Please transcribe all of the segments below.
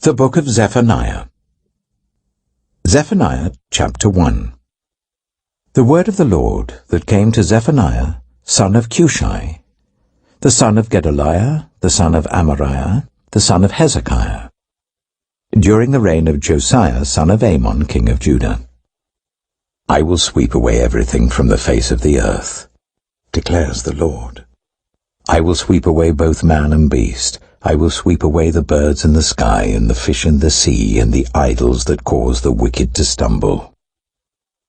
The Book of Zephaniah. Zephaniah chapter 1. The word of the Lord that came to Zephaniah, son of Cushi, the son of Gedaliah, the son of Amariah, the son of Hezekiah, during the reign of Josiah, son of Amon, king of Judah. I will sweep away everything from the face of the earth, declares the Lord. I will sweep away both man and beast. I will sweep away the birds in the sky, and the fish in the sea, and the idols that cause the wicked to stumble.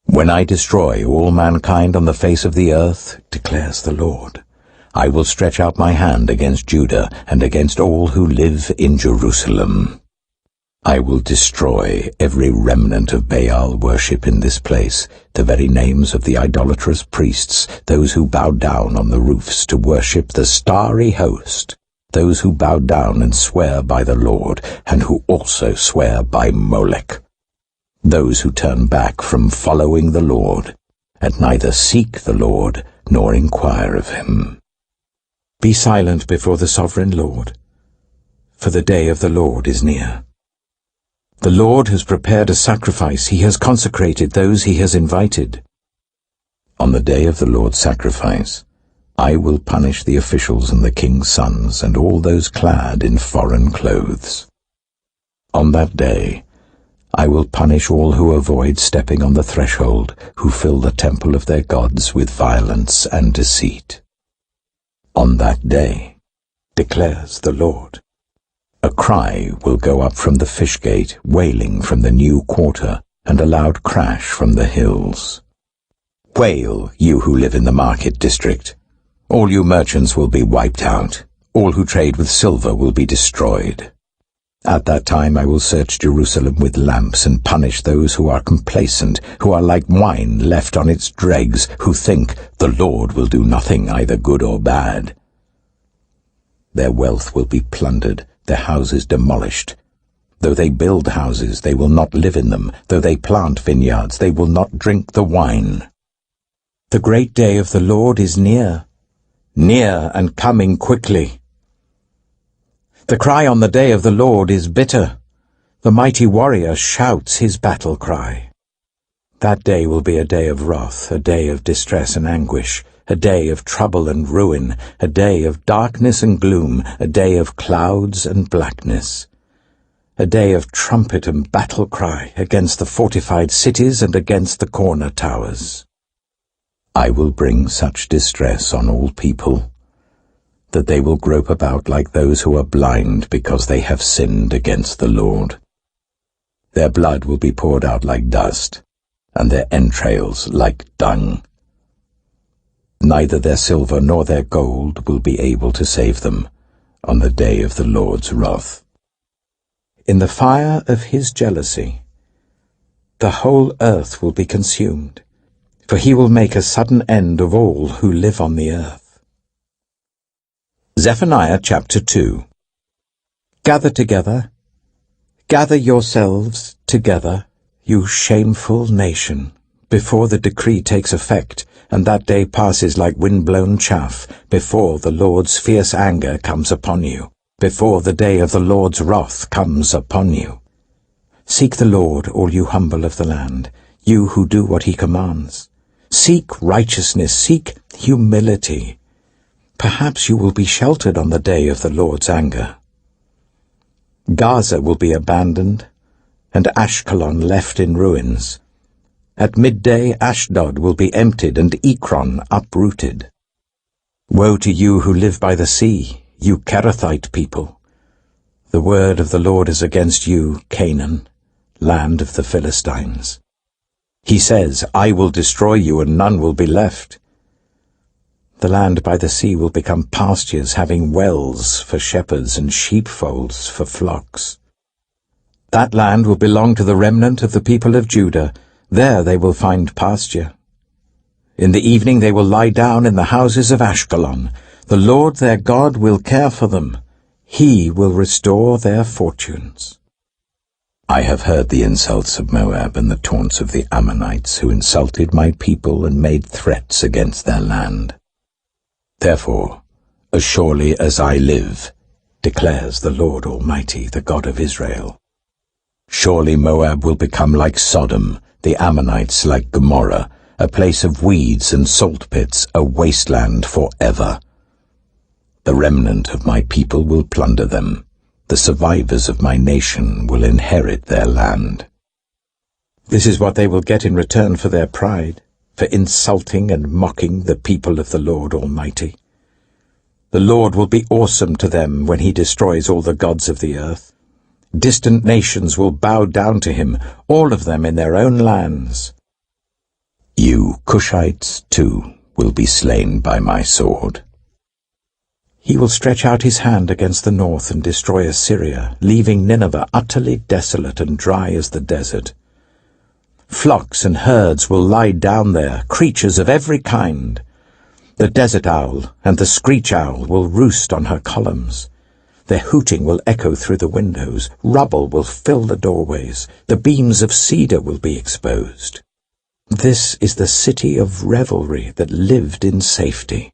When I destroy all mankind on the face of the earth, declares the Lord, I will stretch out my hand against Judah and against all who live in Jerusalem. I will destroy every remnant of Baal worship in this place, the very names of the idolatrous priests, those who bow down on the roofs to worship the starry host, those who bow down and swear by the Lord, and who also swear by Molech, those who turn back from following the Lord, and neither seek the Lord nor inquire of him. Be silent before the sovereign Lord, for the day of the Lord is near. The Lord has prepared a sacrifice. He has consecrated those he has invited. On the day of the Lord's sacrifice, I will punish the officials and the king's sons and all those clad in foreign clothes. On that day, I will punish all who avoid stepping on the threshold, who fill the temple of their gods with violence and deceit. On that day, declares the Lord, a cry will go up from the fish gate, wailing from the new quarter, and a loud crash from the hills. Wail, you who live in the market district. All you merchants will be wiped out. All who trade with silver will be destroyed. At that time I will search Jerusalem with lamps and punish those who are complacent, who are like wine left on its dregs, who think the Lord will do nothing, either good or bad. Their wealth will be plundered, their houses demolished. Though they build houses, they will not live in them. Though they plant vineyards, they will not drink the wine. The great day of the Lord is near and coming quickly. The cry on the day of the Lord is bitter. The mighty warrior shouts his battle cry. That day will be a day of wrath, a day of distress and anguish, a day of trouble and ruin, a day of darkness and gloom, a day of clouds and blackness, a day of trumpet and battle cry against the fortified cities and against the corner towers. I will bring such distress on all people, that they will grope about like those who are blind because they have sinned against the Lord. Their blood will be poured out like dust, and their entrails like dung. Neither their silver nor their gold will be able to save them on the day of the Lord's wrath. In the fire of his jealousy, the whole earth will be consumed, for he will make a sudden end of all who live on the earth. Zephaniah chapter 2. Gather together, gather yourselves together, you shameful nation, before the decree takes effect, and that day passes like wind-blown chaff, before the Lord's fierce anger comes upon you, before the day of the Lord's wrath comes upon you. Seek the Lord, all you humble of the land, you who do what he commands. Seek righteousness, seek humility. Perhaps you will be sheltered on the day of the Lord's anger. Gaza will be abandoned, and Ashkelon left in ruins. At midday Ashdod will be emptied and Ekron uprooted. Woe to you who live by the sea, you Kerethite people. The word of the Lord is against you, Canaan, land of the Philistines. He says, I will destroy you and none will be left. The land by the sea will become pastures, having wells for shepherds and sheepfolds for flocks. That land will belong to the remnant of the people of Judah. There they will find pasture. In the evening they will lie down in the houses of Ashkelon. The Lord their God will care for them. He will restore their fortunes. I have heard the insults of Moab and the taunts of the Ammonites, who insulted my people and made threats against their land. Therefore, as surely as I live, declares the Lord Almighty, the God of Israel, Surely Moab will become like Sodom, the Ammonites like Gomorrah, a place of weeds and salt pits, a wasteland forever. The remnant of my people will plunder them. The survivors of my nation will inherit their land. This is what they will get in return for their pride, for insulting and mocking the people of the Lord Almighty. The Lord will be awesome to them when he destroys all the gods of the earth. Distant nations will bow down to him, all of them in their own lands. You Cushites, too, will be slain by my sword. He will stretch out his hand against the north and destroy Assyria, leaving Nineveh utterly desolate and dry as the desert. Flocks and herds will lie down there, creatures of every kind. The desert owl and the screech owl will roost on her columns. Their hooting will echo through the windows, rubble will fill the doorways, the beams of cedar will be exposed. This is the city of revelry that lived in safety.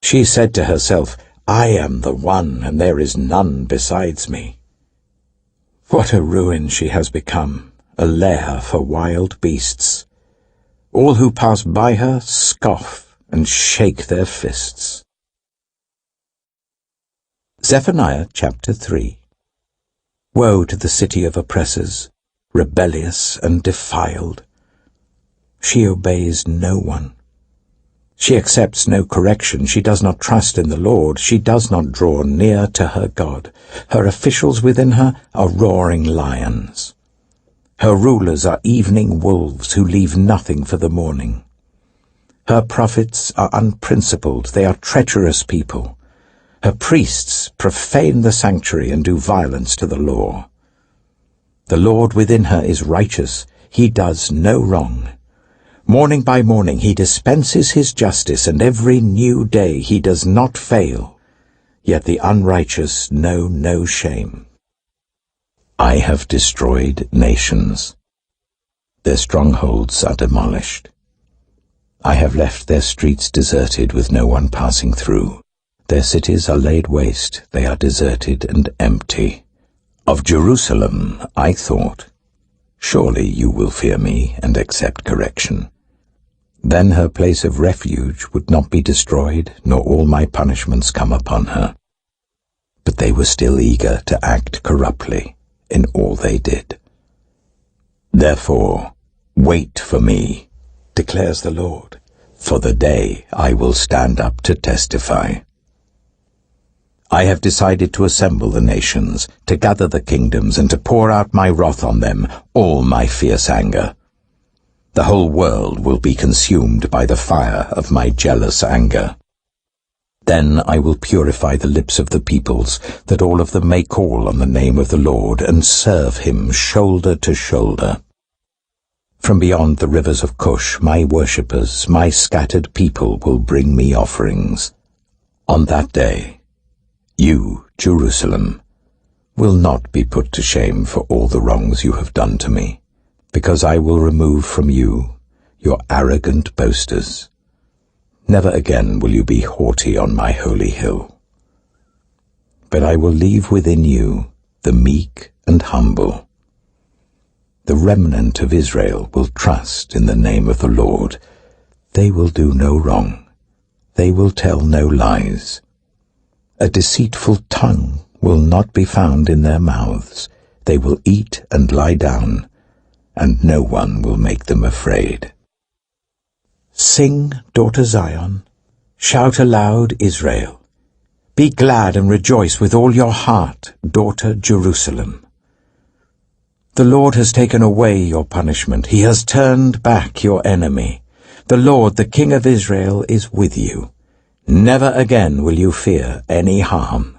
She said to herself, I am the one, and there is none besides me. What a ruin she has become, a lair for wild beasts. All who pass by her scoff and shake their fists. Zephaniah chapter 3. Woe to the city of oppressors, rebellious and defiled. She obeys no one. She accepts no correction. She does not trust in the Lord. She does not draw near to her God. Her officials within her are roaring lions. Her rulers are evening wolves who leave nothing for the morning. Her prophets are unprincipled. They are treacherous people. Her priests profane the sanctuary and do violence to the law. The Lord within her is righteous. He does no wrong. Morning by morning he dispenses his justice, and every new day he does not fail. Yet the unrighteous know no shame. I have destroyed nations. Their strongholds are demolished. I have left their streets deserted with no one passing through. Their cities are laid waste, they are deserted and empty. Of Jerusalem I thought, surely you will fear me and accept correction. Then her place of refuge would not be destroyed, nor all my punishments come upon her. But they were still eager to act corruptly in all they did. Therefore, wait for me, declares the Lord, for the day I will stand up to testify. I have decided to assemble the nations, to gather the kingdoms, and to pour out my wrath on them, all my fierce anger. The whole world will be consumed by the fire of my jealous anger. Then I will purify the lips of the peoples, that all of them may call on the name of the Lord and serve him shoulder to shoulder. From beyond the rivers of Cush, my worshippers, my scattered people, will bring me offerings. On that day, you, Jerusalem, will not be put to shame for all the wrongs you have done to me, because I will remove from you your arrogant boasters. Never again will you be haughty on my holy hill. But I will leave within you the meek and humble. The remnant of Israel will trust in the name of the Lord. They will do no wrong. They will tell no lies. A deceitful tongue will not be found in their mouths. They will eat and lie down, and no one will make them afraid. Sing, daughter Zion. Shout aloud, Israel. Be glad and rejoice with all your heart, daughter Jerusalem. The Lord has taken away your punishment. He has turned back your enemy. The Lord, the King of Israel, is with you. Never again will you fear any harm.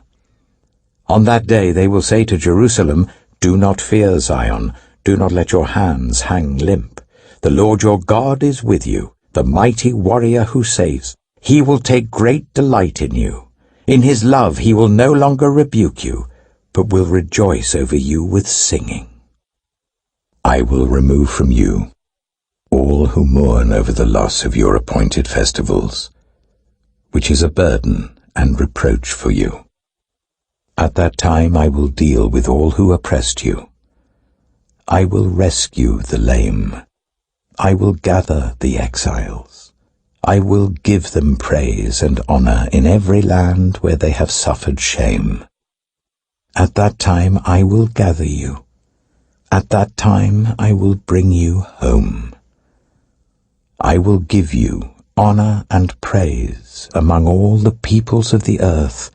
On that day they will say to Jerusalem, do not fear, Zion. Do not let your hands hang limp. The Lord your God is with you, the mighty warrior who saves. He will take great delight in you. In his love he will no longer rebuke you, but will rejoice over you with singing. I will remove from you all who mourn over the loss of your appointed festivals, which is a burden and reproach for you. At that time I will deal with all who oppressed you. I will rescue the lame. I will gather the exiles. I will give them praise and honor in every land where they have suffered shame. At that time I will gather you. At that time I will bring you home. I will give you honor and praise among all the peoples of the earth,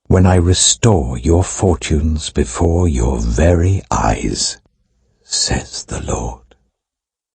when I restore your fortunes before your very eyes, says the Lord.